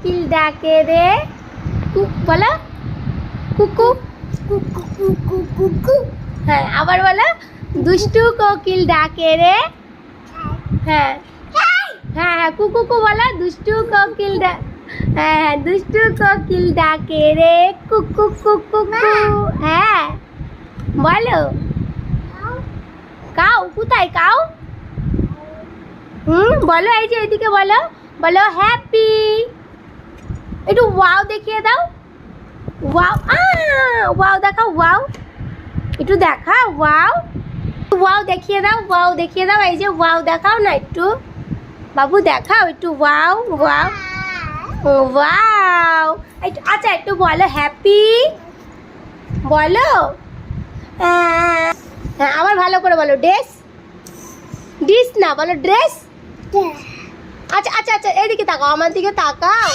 কোকিল ডাকে রে বলো কুকু কুকু কুকু। হ্যাঁ আবার বলো দুষ্টু কোকিল ডাকে রে। হ্যাঁ হ্যাঁ হ্যাঁ কুকু বলো দুষ্টু কোকিল হ্যাঁ দুষ্টু কোকিল ডাকে রে কুকু কুকু। হ্যাঁ বলো কাউ কোথায় কাউ? বলো এই যে এদিকে বলো বলো হ্যাপি। একটু ওয়াও দেখিয়ে দাও। ওয়াও ওয়াও দেখাও ওয়াও একটু দেখাও ওয়াও ওয়াও দেখিয়ে দাও ওয়াও দেখিয়ে দাও। এই যে ওয়াও দেখাও না একটু বাবু দেখাও একটু ওয়াও ওয়াও ওয়াও। একটু আচ্ছা একটু বলো হ্যাপি বলো। হ্যাঁ আবার ভালো করে বলো ড্রেস ডিস না বলো ড্রেস। আচ্ছা আচ্ছা আচ্ছা এদিকে তাকাও আমার দিকে তাকাও।